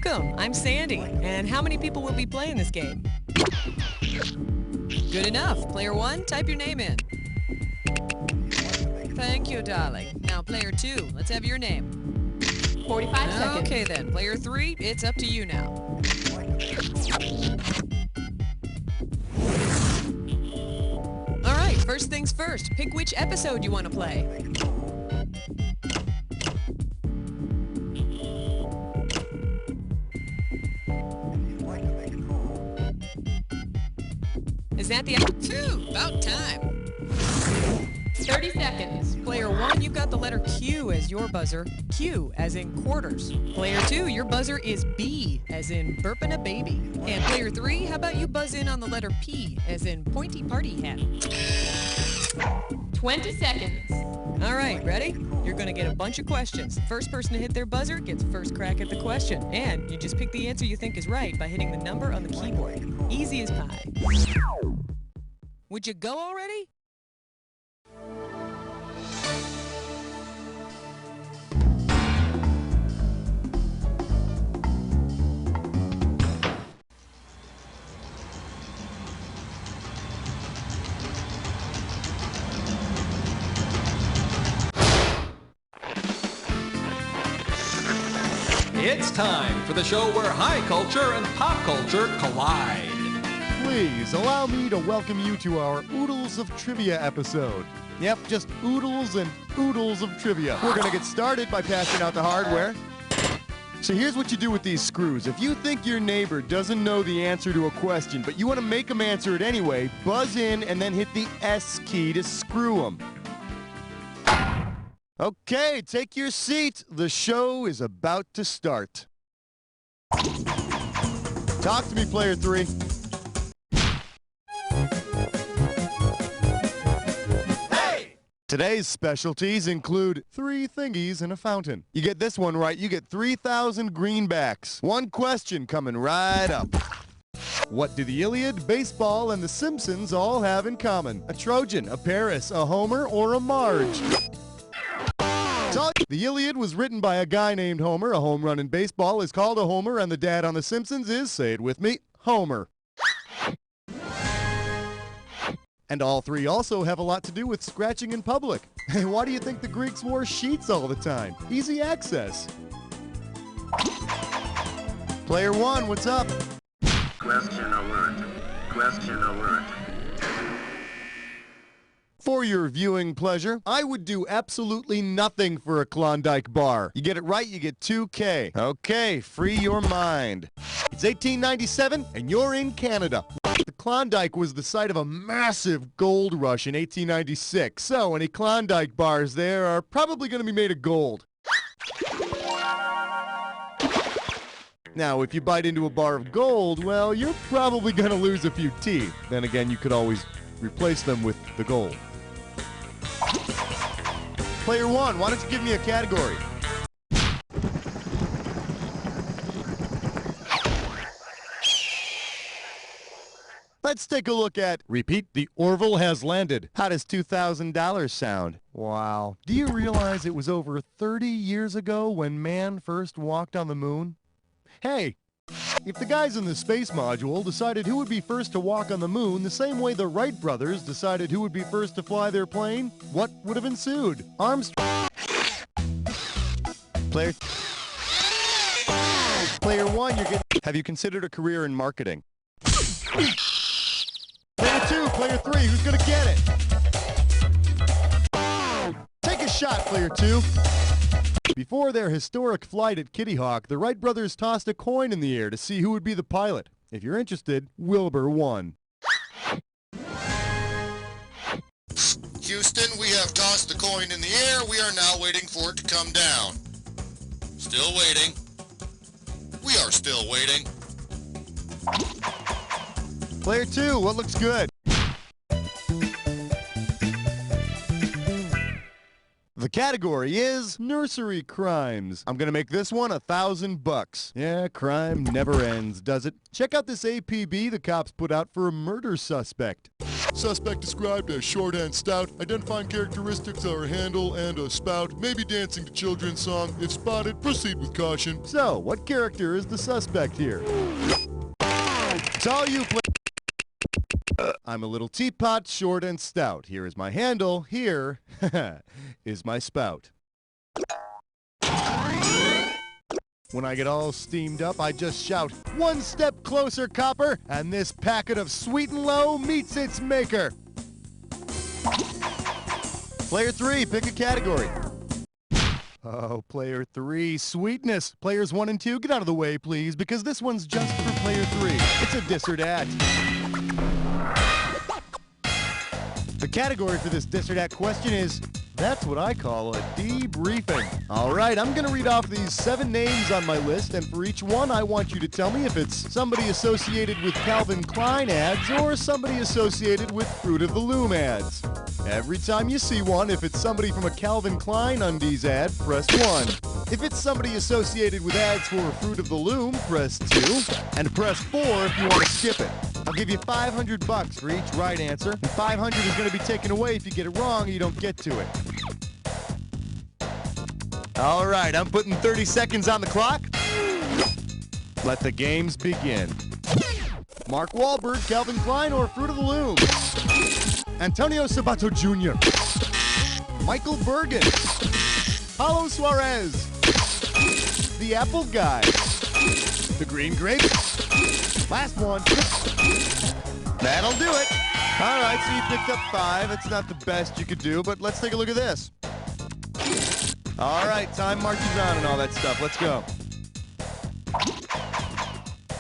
Welcome, I'm Sandy. And how many people will be playing this game? Good enough. Player 1, type your name in. Thank you, darling. Now, player 2, let's have your name. 45 seconds. Okay then, player 3, it's up to you now. Alright, first things first, pick which episode you want to play. Is that the... Phew, about time. 30 seconds. Player 1, you've got the letter Q as your buzzer. Q, as in quarters. Player 2, your buzzer is B, as in burping a baby. And player 3, how about you buzz in on the letter P, as in pointy party hat. 20 seconds. All right, ready? You're going to get a bunch of questions. First person to hit their buzzer gets first crack at the question. And you just pick the answer you think is right by hitting the number on the keyboard. Easy as pie. Would you go already? It's time for the show where high culture and pop culture collide. Please allow me to welcome you to our Oodles of Trivia episode. Yep, just oodles and oodles of trivia. We're going to get started by passing out the hardware. So here's what you do with these screws. If you think your neighbor doesn't know the answer to a question, but you want to make them answer it anyway, buzz in and then hit the S key to screw them. Okay, take your seat. The show is about to start. Talk to me, player 3. Hey! Today's specialties include 3 thingies and a fountain. You get this one right, you get 3,000 greenbacks. One question coming right up. What do the Iliad, baseball, and the Simpsons all have in common? A Trojan, a Paris, a Homer, or a Marge? The Iliad was written by a guy named Homer. A home run in baseball is called a homer, and the dad on The Simpsons is, say it with me, Homer. And all 3 also have a lot to do with scratching in public. Why do you think the Greeks wore sheets all the time? Easy access. Player 1, what's up? Question alert. Question alert. For your viewing pleasure, I would do absolutely nothing for a Klondike bar. You get it right, you get 2K. Okay, free your mind. It's 1897, and you're in Canada. The Klondike was the site of a massive gold rush in 1896, so any Klondike bars there are probably going to be made of gold. Now, if you bite into a bar of gold, well, you're probably going to lose a few teeth. Then again, you could always replace them with the gold. Player 1, why don't you give me a category? Let's take a look at, repeat, the Orville has landed. How does $2,000 sound? Wow. Do you realize it was over 30 years ago when man first walked on the moon? Hey, if the guys in the space module decided who would be first to walk on the moon the same way the Wright brothers decided who would be first to fly their plane, what would have ensued? Armstrong. Player 1, you're getting... Have you considered a career in marketing? Player 2, player 3, who's gonna get it? Take a shot, player 2. Before their historic flight at Kitty Hawk, the Wright brothers tossed a coin in the air to see who would be the pilot. If you're interested, Wilbur won. Houston, we have tossed the coin in the air. We are now waiting for it to come down. Still waiting. We are still waiting. Player 2, what looks good? The category is nursery crimes. I'm gonna make this one $1,000. Yeah, crime never ends, does it? Check out this APB the cops put out for a murder suspect. Suspect described as short and stout. Identifying characteristics are a handle and a spout. Maybe dancing to children's song. If spotted, proceed with caution. So, what character is the suspect here? It's all you I'm a little teapot, short and stout. Here is my handle. Here is my spout. When I get all steamed up, I just shout, "One step closer, copper!" And this packet of Sweet and Low meets its maker. Player 3, pick a category. Oh, player 3, sweetness. Players 1 and 2, get out of the way, please, because this one's just for player 3. It's a dis or dat. The category for this dis or dat question is, that's what I call a debriefing. All right, I'm going to read off these 7 names on my list, and for each one, I want you to tell me if it's somebody associated with Calvin Klein ads or somebody associated with Fruit of the Loom ads. Every time you see one, if it's somebody from a Calvin Klein undies ad, press 1. If it's somebody associated with ads for Fruit of the Loom, press 2. And press 4 if you want to skip it. I'll give you $500 for each right answer, and $500 is going to be taken away if you get it wrong or you don't get to it. All right, I'm putting 30 seconds on the clock. Let the games begin. Mark Wahlberg, Calvin Klein, or Fruit of the Loom? Antonio Sabato Jr. Michael Bergen. Paulo Suarez. The Apple Guy. The Green Grape. Last one. That'll do it. All right, so you picked up 5. It's not the best you could do, but let's take a look at this. All right, time marches on and all that stuff. Let's go.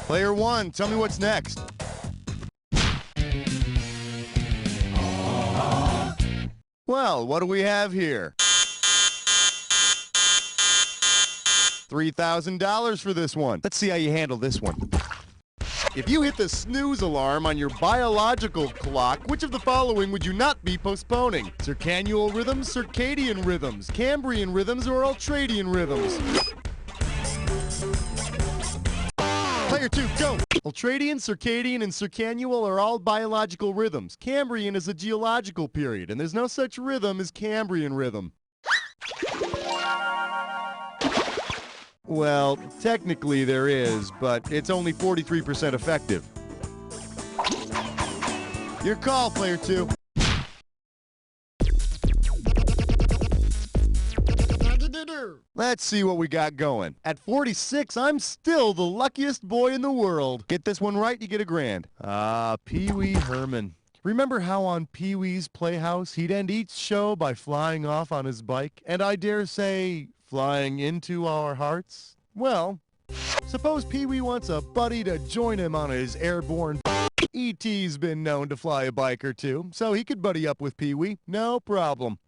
Player 1, tell me what's next. Well, what do we have here? $3,000 for this one. Let's see how you handle this one. If you hit the snooze alarm on your biological clock, which of the following would you not be postponing? Circannual rhythms, circadian rhythms, Cambrian rhythms, or ultradian rhythms? Player 2, go! Ultradian, circadian, and circannual are all biological rhythms. Cambrian is a geological period, and there's no such rhythm as Cambrian rhythm. Well, technically there is, but it's only 43% effective. Your call, player 2. Let's see what we got going. At 46, I'm still the luckiest boy in the world. Get this one right, you get $1,000. Pee Wee Herman. Remember how on Pee Wee's Playhouse he'd end each show by flying off on his bike, and I dare say, flying into our hearts? Well, suppose Pee Wee wants a buddy to join him on his airborne. E.T.'s been known to fly a bike or two, so he could buddy up with Pee Wee, no problem.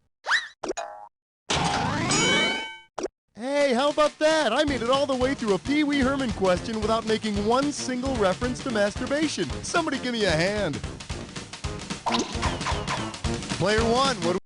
Hey, how about that? I made it all the way through a Pee Wee Herman question without making one single reference to masturbation. Somebody give me a hand. Player 1, what do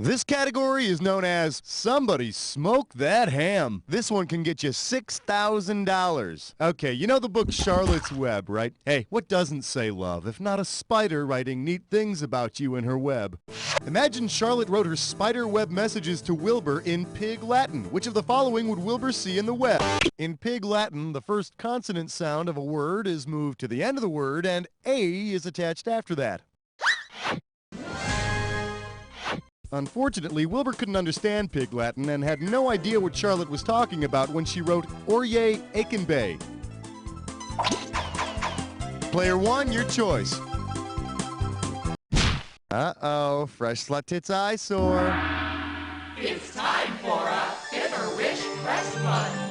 This category is known as Somebody Smoke That Ham. This one can get you $6,000. Okay, you know the book Charlotte's Web, right? Hey, what doesn't say love, if not a spider writing neat things about you in her web? Imagine Charlotte wrote her spider web messages to Wilbur in Pig Latin. Which of the following would Wilbur see in the web? In Pig Latin, the first consonant sound of a word is moved to the end of the word, and A is attached after that. Unfortunately, Wilbur couldn't understand Pig Latin and had no idea what Charlotte was talking about when she wrote Orye Akenbay. Player 1, your choice. Uh-oh, fresh slut tits eyesore. It's time for a Ever Wish Press Run.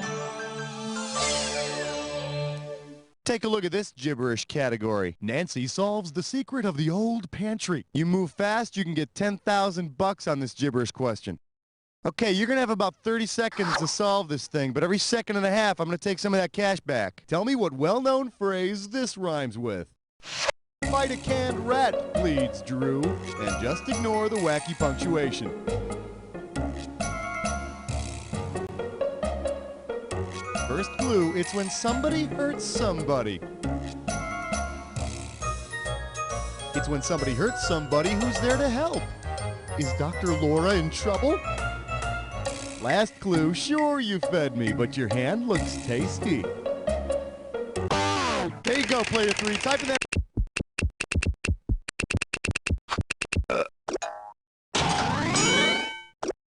Take a look at this gibberish category. Nancy solves the secret of the old pantry. You move fast, you can get $10,000 on this gibberish question. Okay, you're gonna have about 30 seconds to solve this thing, but every second and a half, I'm gonna take some of that cash back. Tell me what well-known phrase this rhymes with. Fight a canned rat, pleads Drew, and just ignore the wacky punctuation. First clue, it's when somebody hurts somebody. It's when somebody hurts somebody who's there to help. Is Dr. Laura in trouble? Last clue, sure you fed me, but your hand looks tasty. There you go, player 3. Type in that.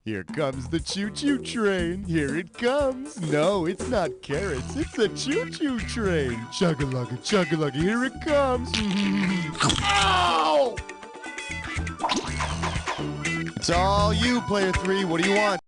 Here comes the choo-choo train. Here it comes. No, it's not carrots. It's a choo-choo train. Chug-a-lugga, chug-a-lugga. Here it comes. Ow! It's all you, player 3. What do you want?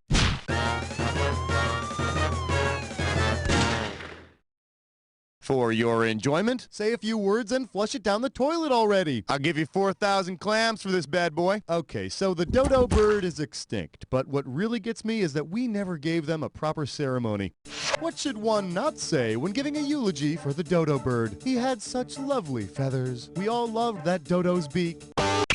For your enjoyment, say a few words and flush it down the toilet already. I'll give you 4,000 clams for this bad boy. Okay, so the dodo bird is extinct, but what really gets me is that we never gave them a proper ceremony. What should one not say when giving a eulogy for the dodo bird? He had such lovely feathers. We all loved that dodo's beak.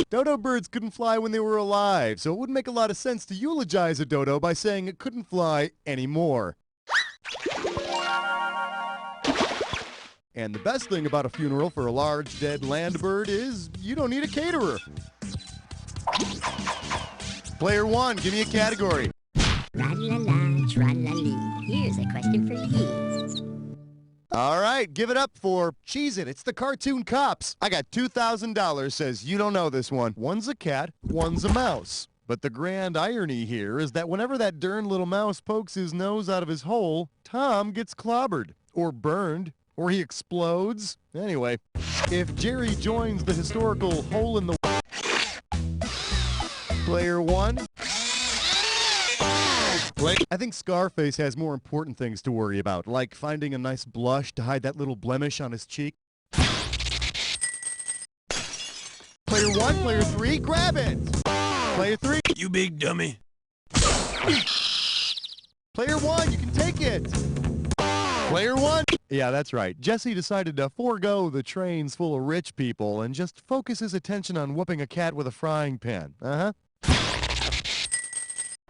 Dodo birds couldn't fly when they were alive, so it wouldn't make a lot of sense to eulogize a dodo by saying it couldn't fly anymore. And the best thing about a funeral for a large dead land bird is you don't need a caterer. Player 1, give me a category. Tra-la-la, tra-la-lee. Here's a question for you. All right, give it up for Cheez-It. It's the cartoon cops. I got $2,000, says you don't know this one. One's a cat, one's a mouse. But the grand irony here is that whenever that darn little mouse pokes his nose out of his hole, Tom gets clobbered or burned. Or he explodes. Anyway, if Jerry joins the historical hole in the... Player 1. I think Scarface has more important things to worry about, like finding a nice blush to hide that little blemish on his cheek. Player 1, player 3, grab it! Player 3. You big dummy. Player 1, you can take it! Player 1. Yeah, that's right. Jesse decided to forego the trains full of rich people and just focus his attention on whooping a cat with a frying pan. Uh-huh.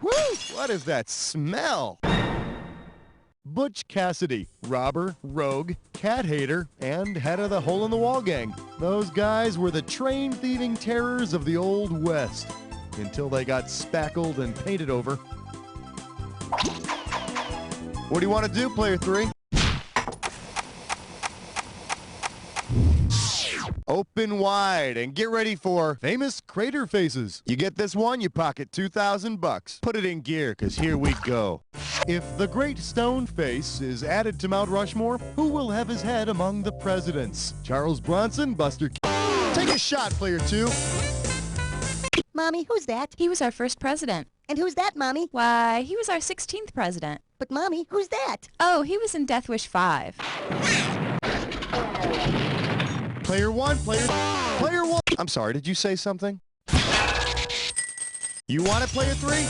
Woo! What is that smell? Butch Cassidy, robber, rogue, cat hater, and head of the hole-in-the-wall gang. Those guys were the train-thieving terrors of the Old West, until they got spackled and painted over. What do you want to do, player 3? Open wide and get ready for famous crater faces. You get this one, you pocket 2,000 bucks. Put it in gear, because here we go. If the great stone face is added to Mount Rushmore, who will have his head among the presidents? Charles Bronson, Buster Take a shot, player 2. Mommy, who's that? He was our first president. And who's that, Mommy? Why, he was our 16th president. But, Mommy, who's that? Oh, he was in Death Wish 5. Player 1, player 1. I'm sorry, did you say something? You want it, player 3?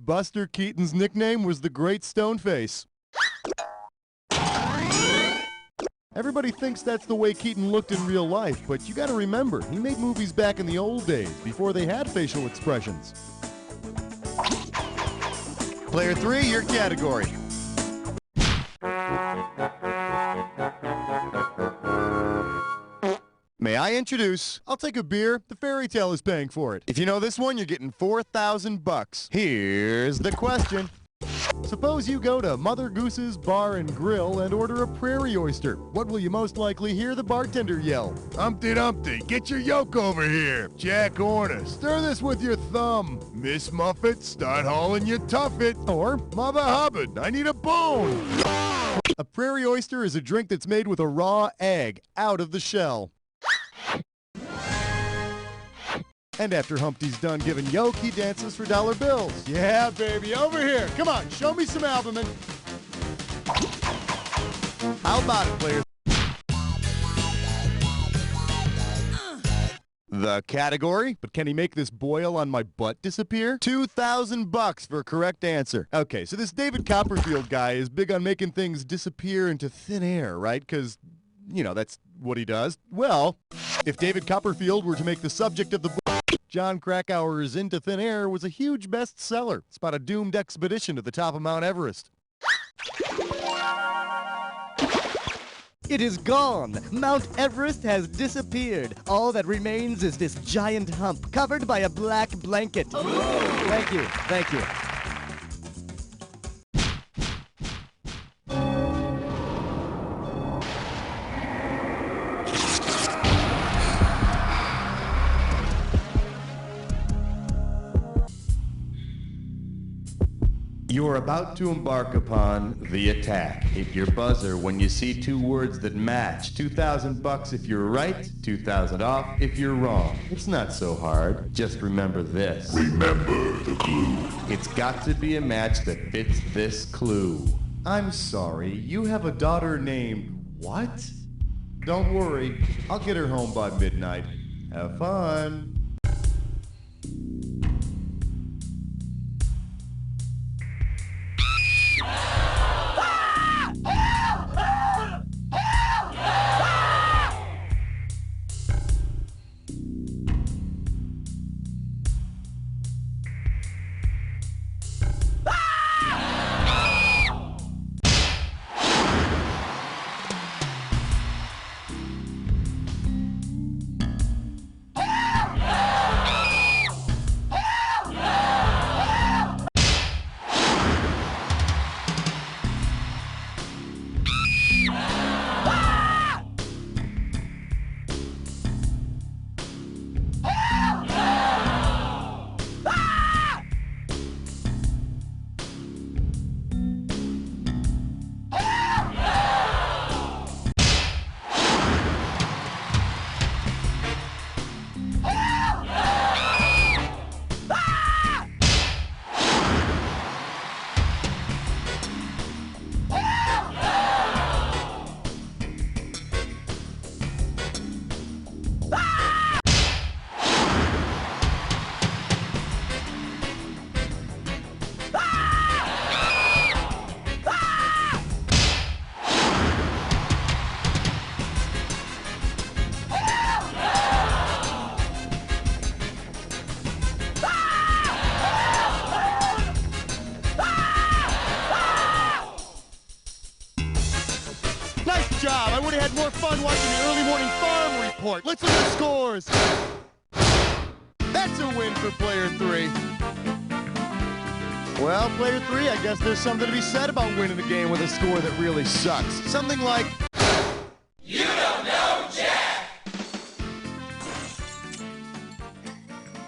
Buster Keaton's nickname was the Great Stoneface. Everybody thinks that's the way Keaton looked in real life, but you gotta remember, he made movies back in the old days, before they had facial expressions. Player 3, your category. May I introduce? I'll take a beer. The fairy tale is paying for it. If you know this one, you're getting 4,000 bucks. Here's the question. Suppose you go to Mother Goose's Bar and Grill and order a prairie oyster. What will you most likely hear the bartender yell? Humpty Dumpty, get your yolk over here. Jack Horner, stir this with your thumb. Miss Muffet, start hauling your tuffet. Or Mother Hubbard, I need a bone. A prairie oyster is a drink that's made with a raw egg out of the shell. And after Humpty's done giving yolk, he dances for dollar bills. Yeah, baby, over here. Come on, show me some albumin. How about it, players? The category, but can he make this boil on my butt disappear? 2,000 bucks for a correct answer. Okay, so this David Copperfield guy is big on making things disappear into thin air, right? Because, you know, that's what he does. Well, if David Copperfield were to make the subject of the book, John Krakauer's Into Thin Air was a huge bestseller. It's about a doomed expedition to the top of Mount Everest. It is gone. Mount Everest has disappeared. All that remains is this giant hump covered by a black blanket. Thank you. Thank you. You're about to embark upon the attack. Hit your buzzer when you see two words that match. $2,000 if you're right, 2,000 off if you're wrong. It's not so hard. Just remember this. Remember the clue. It's got to be a match that fits this clue. I'm sorry, you have a daughter named what? Don't worry, I'll get her home by midnight. Have fun. Nice job. I would have had more fun watching the early morning farm report. Let's look at the scores. That's a win for player 3. Well, player 3, I guess there's something to be said about winning a game with a score that really sucks. Something like... You don't know Jack!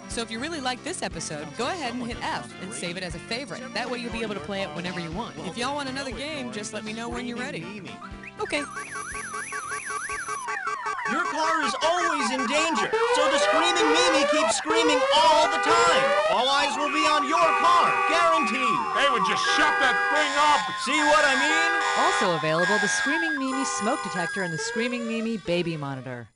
So if you really like this episode, go ahead and hit F and save it as a favorite. That way you'll be able to play it whenever you want. If y'all want another game, just let me know when you're ready. Okay. Your car is always in danger, so the Screaming Mimi keeps screaming all the time. All eyes will be on your car, guaranteed. Hey, would you shut that thing up? See what I mean? Also available, the Screaming Mimi smoke detector and the Screaming Mimi baby monitor.